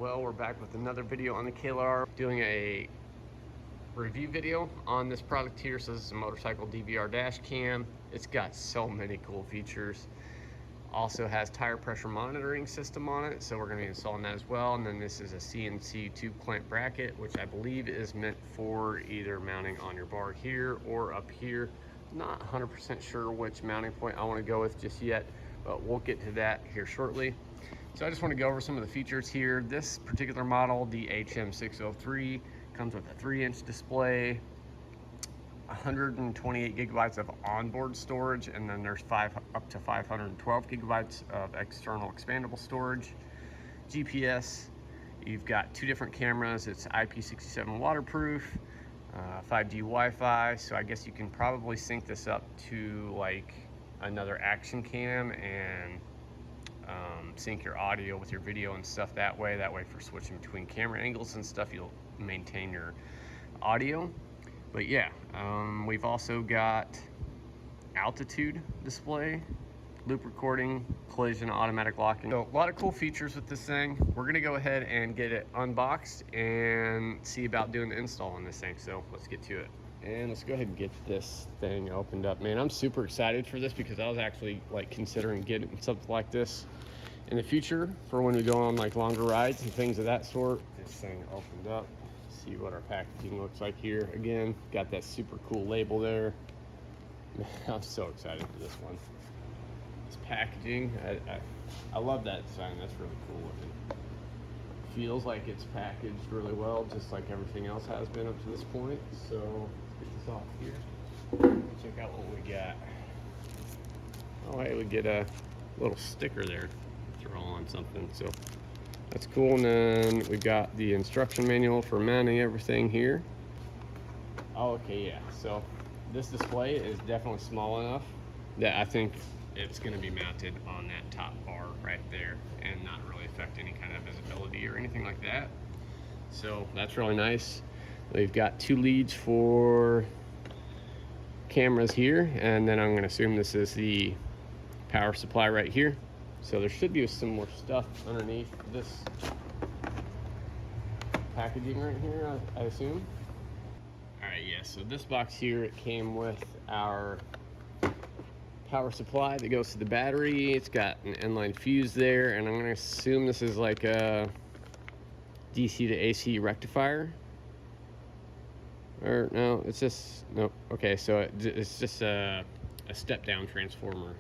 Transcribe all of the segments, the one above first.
Well, we're back with another video on the KLR, doing a review video on this product here. So this is a motorcycle DVR dash cam. It's got so many cool features. Also has tire pressure monitoring system on it, so we're going to be installing that as well. And then this is a CNC tube clamp bracket, which I believe is meant for either mounting on your bar here or up here. Not 100% sure which mounting point I want to go with just yet, but we'll get to that here shortly. So I just want to go over some of the features here. This particular model, the HM603, comes with a 3-inch display, 128 gigabytes of onboard storage, and then there's up to 512 gigabytes of external expandable storage. GPS, you've got 2 different cameras. It's IP67 waterproof, 5G Wi-Fi, so I guess you can probably sync this up to like another action cam and sync your audio with your video and stuff that way. That way for switching between camera angles and stuff, you'll maintain your audio. But yeah, we've also got altitude display, loop recording, collision, automatic locking. So a lot of cool features with this thing. We're gonna go ahead and get it unboxed and see about doing the install on this thing. So let's get to it. And let's go ahead and get this thing opened up. Man, I'm super excited for this because I was actually like considering getting something like this in the future for when we go on like longer rides and things of that sort. This thing opened up. See what our packaging looks like here. Again, got that super cool label there. Man, I'm so excited for this one. This packaging, I love that design. That's really cool looking. Feels like it's packaged really well, just like everything else has been up to this point. So let's get this off here. Check out what we got. Oh, hey, we get a little sticker there. Throw on something, so that's cool. And then we've got the instruction manual for mounting everything here. Oh, okay, yeah. So this display is definitely small enough that I think it's going to be mounted on that top bar right there and not really affect any kind of visibility or anything like that. So that's really nice. We've got 2 leads for cameras here, and then I'm going to assume this is the power supply right here. So there should be some more stuff underneath this packaging right here, I assume. All right, yeah, so this box here, it came with our power supply that goes to the battery. It's got an inline fuse there, and I'm gonna assume this is like a DC to AC rectifier. Or no, it's just, nope. Okay, so it's just a step down transformer.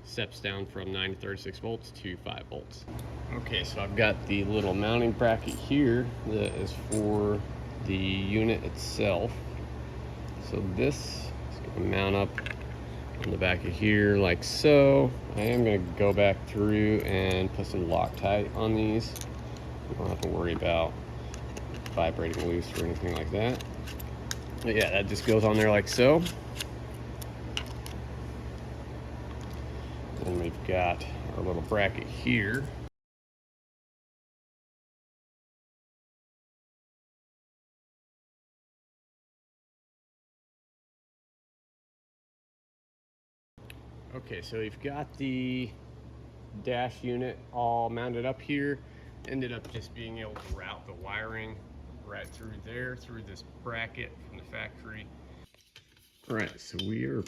Steps down from 9 to 36 volts to 5 volts. Okay, so I've got the little mounting bracket here that is for the unit itself. So this is gonna mount up on the back of here like so. I am gonna go back through and put some Loctite on these. You don't have to worry about vibrating loose or anything like that. But yeah, that just goes on there like so. And we've got our little bracket here. Okay, so we've got the dash unit all mounted up here. Ended up just being able to route the wiring right through there, through this bracket from the factory. All right, so we are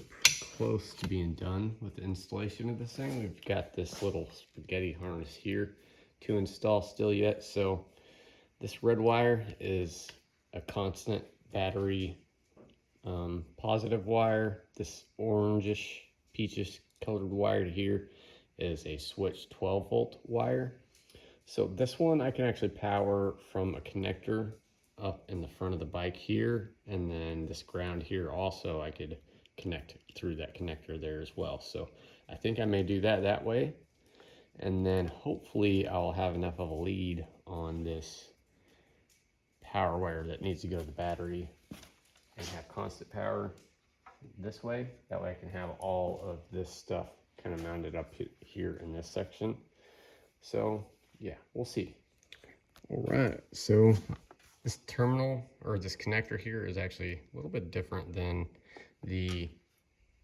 close to being done with the installation of this thing. We've got this little spaghetti harness here to install still yet. So this red wire is a constant battery positive wire. This orangish, peachish colored wire here is a switch 12 volt wire. So this one I can actually power from a connector up in the front of the bike here, and then this ground here also I could connect through that connector there as well. So I think I may do that way, and then hopefully I'll have enough of a lead on this power wire that needs to go to the battery and have constant power this way. That way I can have all of this stuff kind of mounted up here in this section. So yeah, we'll see. All right, so this terminal, or this connector here, is actually a little bit different than the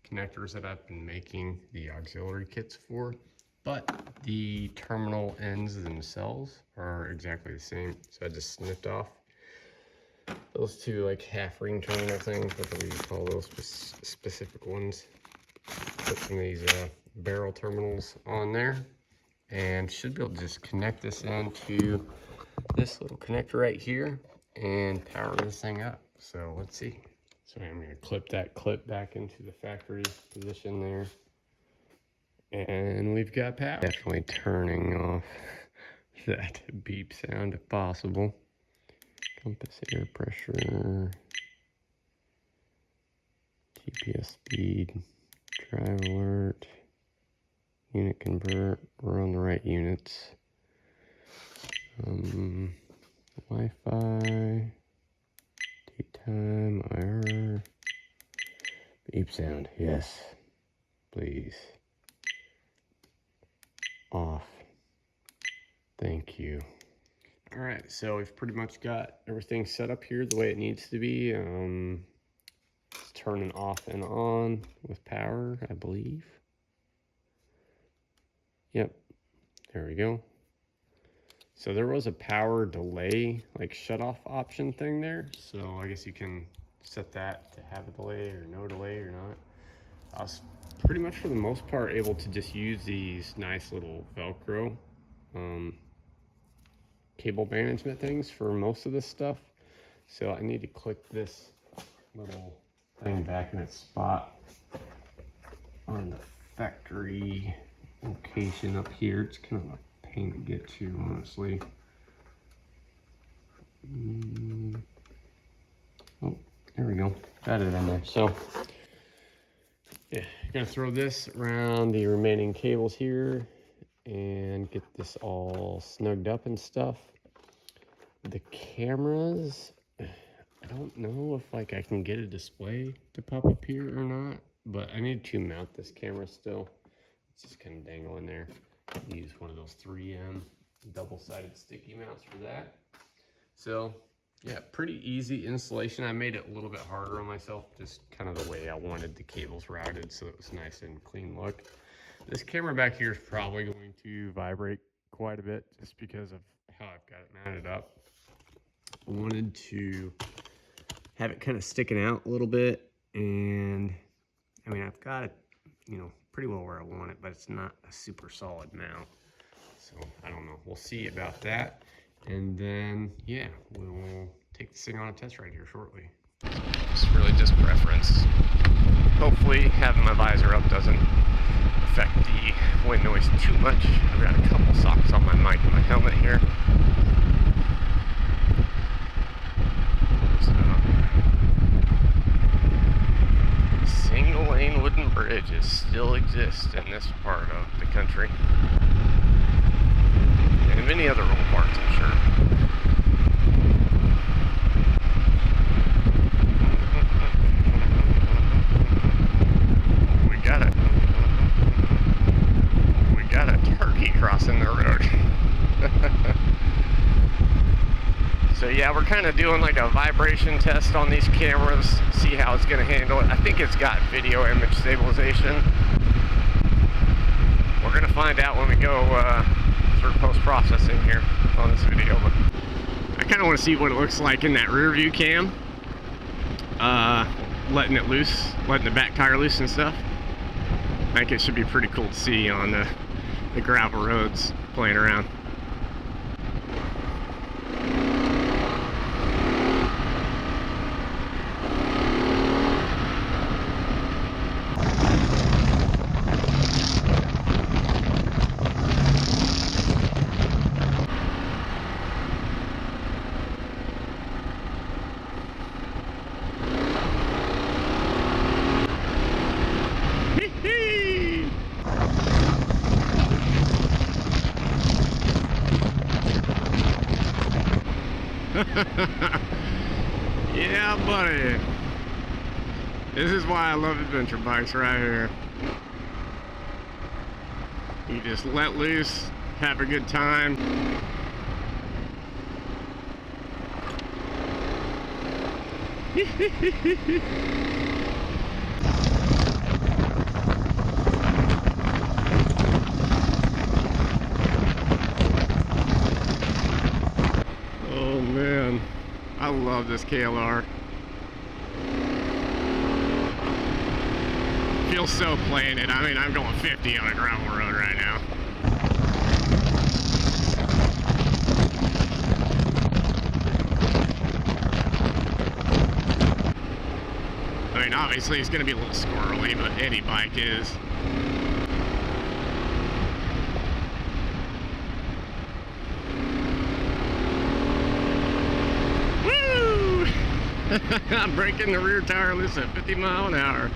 connectors that I've been making the auxiliary kits for, but the terminal ends themselves are exactly the same. So I just snipped off those two like half ring terminal things, whatever you call those specific ones. Put some of these barrel terminals on there, and should be able to just connect this into this little connector right here and power this thing up. So let's see. So I'm going to clip that clip back into the factory position there, and we've got power. Definitely turning off that beep sound if possible. Compass air pressure, GPS speed, drive alert, unit convert. We're on the right units. Wi-Fi, daytime, IR, beep sound, yes, please. Off, thank you. All right, so we've pretty much got everything set up here the way it needs to be. It's turning off and on with power, I believe. Yep, there we go. So there was a power delay, like shut off option thing there. So I guess you can set that to have a delay or no delay or not. I was pretty much for the most part able to just use these nice little Velcro cable management things for most of this stuff. So I need to click this little thing back in its spot on the factory location up here. It's kind of a pain to get to, honestly. Oh, there we go. Got it in there. So yeah, gonna throw this around the remaining cables here and get this all snugged up and stuff. The cameras, I don't know if like I can get a display to pop up here or not, but I need to mount this camera still. It's just kind of dangling there. Use one of those 3M double-sided sticky mounts for that. So yeah, pretty easy installation. I made it a little bit harder on myself, just kind of the way I wanted the cables routed so it was nice and clean look. This camera back here is probably going to vibrate quite a bit just because of how I've got it mounted up. I wanted to have it kind of sticking out a little bit, and I mean, I've got it, you know, pretty well where I want it, but it's not a super solid mount. So I don't know, we'll see about that. And then, yeah, we'll take this thing on a test ride here shortly. It's really just preference. Hopefully having my visor up doesn't affect the wind noise too much. I've got a couple sockets on my mic and my helmet here. Single lane wooden bridges still exist in this part of the country. And in many other rural parts, I'm sure. We got a turkey crossing the road. So yeah, we're kind of doing like a vibration test on these cameras, see how it's going to handle it. I think it's got video image stabilization. We're going to find out when we go through post-processing here on this video. But I kind of want to see what it looks like in that rear view cam. Letting it loose, letting the back tire loose and stuff. I think it should be pretty cool to see on the gravel roads playing around. Yeah, buddy. This is why I love adventure bikes right here. You just let loose, have a good time. man, I love this KLR. Feels so playing it. I mean, I'm going 50 on a gravel road right now. I mean, obviously it's going to be a little squirrely, but any bike is. Woo! I'm breaking the rear tire loose at 50 miles an hour.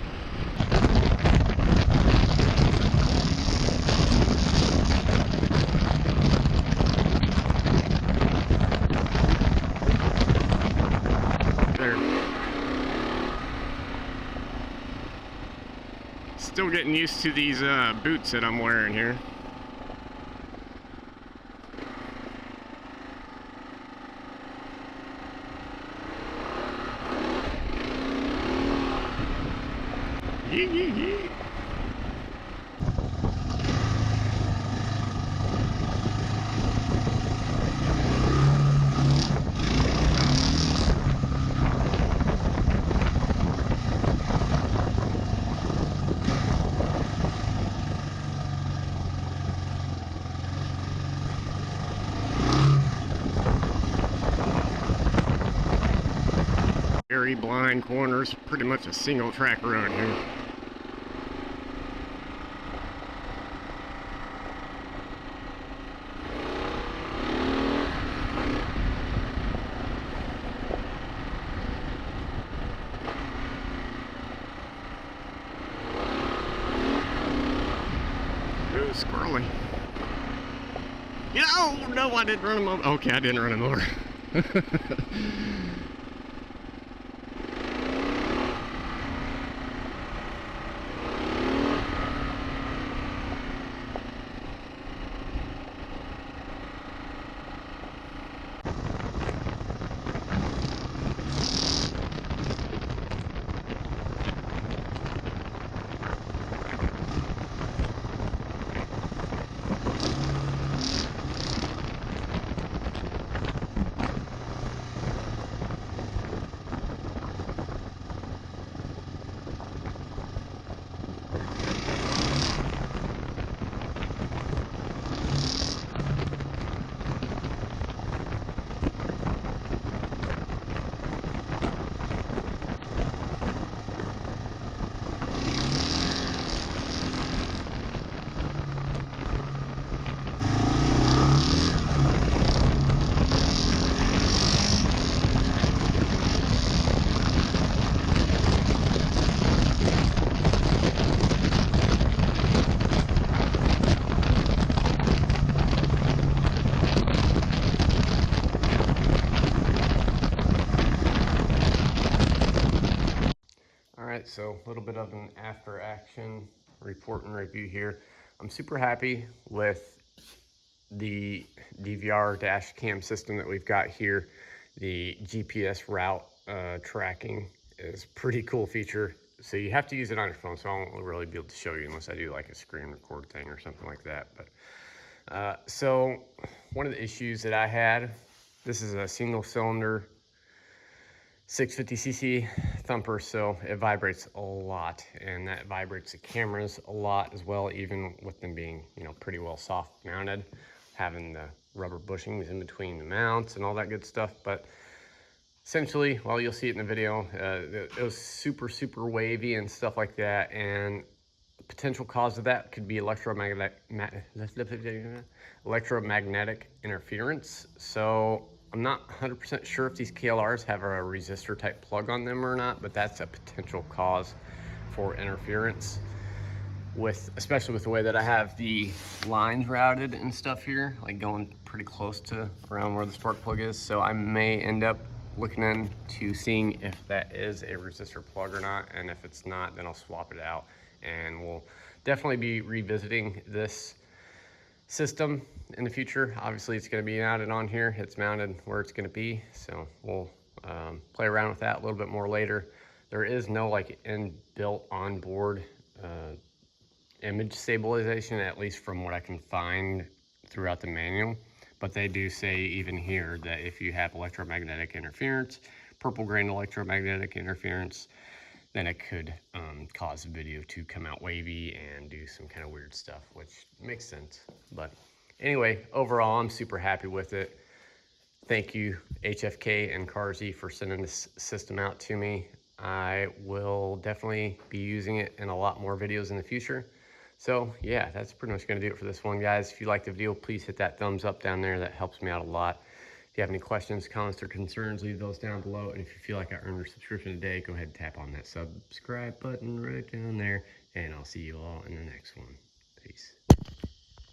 Still getting used to these boots that I'm wearing here. Yee, yee, yee. Very blind corners, pretty much a single track road here. Ooh, squirrely. No, I didn't run him over. Okay, I didn't run him over. Alright, so a little bit of an after action report and review here. I'm super happy with the DVR dash cam system that we've got here. The GPS route tracking is a pretty cool feature. So you have to use it on your phone, so I won't really be able to show you unless I do like a screen record thing or something like that. But so one of the issues that I had, this is a single cylinder 650cc thumper, so it vibrates a lot, and that vibrates the cameras a lot as well, even with them being, you know, pretty well soft mounted, having the rubber bushings in between the mounts and all that good stuff. But essentially, well, you'll see it in the video, it was super wavy and stuff like that, and the potential cause of that could be electromagnetic interference. So I'm not 100% sure if these KLRs have a resistor type plug on them or not, but that's a potential cause for interference, especially with the way that I have the lines routed and stuff here, like going pretty close to around where the spark plug is. So I may end up looking into seeing if that is a resistor plug or not, and if it's not, then I'll swap it out, and we'll definitely be revisiting this system in the future. Obviously it's going to be mounted on here, it's mounted where it's going to be, so we'll play around with that a little bit more later. There is no like inbuilt onboard image stabilization, at least from what I can find throughout the manual, But they do say even here that if you have electromagnetic interference, purple grain electromagnetic interference, then it could cause the video to come out wavy and do some kind of weird stuff, which makes sense. But anyway, overall, I'm super happy with it. Thank you, HFK and Carzy, for sending this system out to me. I will definitely be using it in a lot more videos in the future. So yeah, that's pretty much gonna do it for this one, guys. If you liked the video, please hit that thumbs up down there. That helps me out a lot. If you have any questions, comments, or concerns, leave those down below. And if you feel like I earned your subscription today, go ahead and tap on that subscribe button right down there. And I'll see you all in the next one. Peace.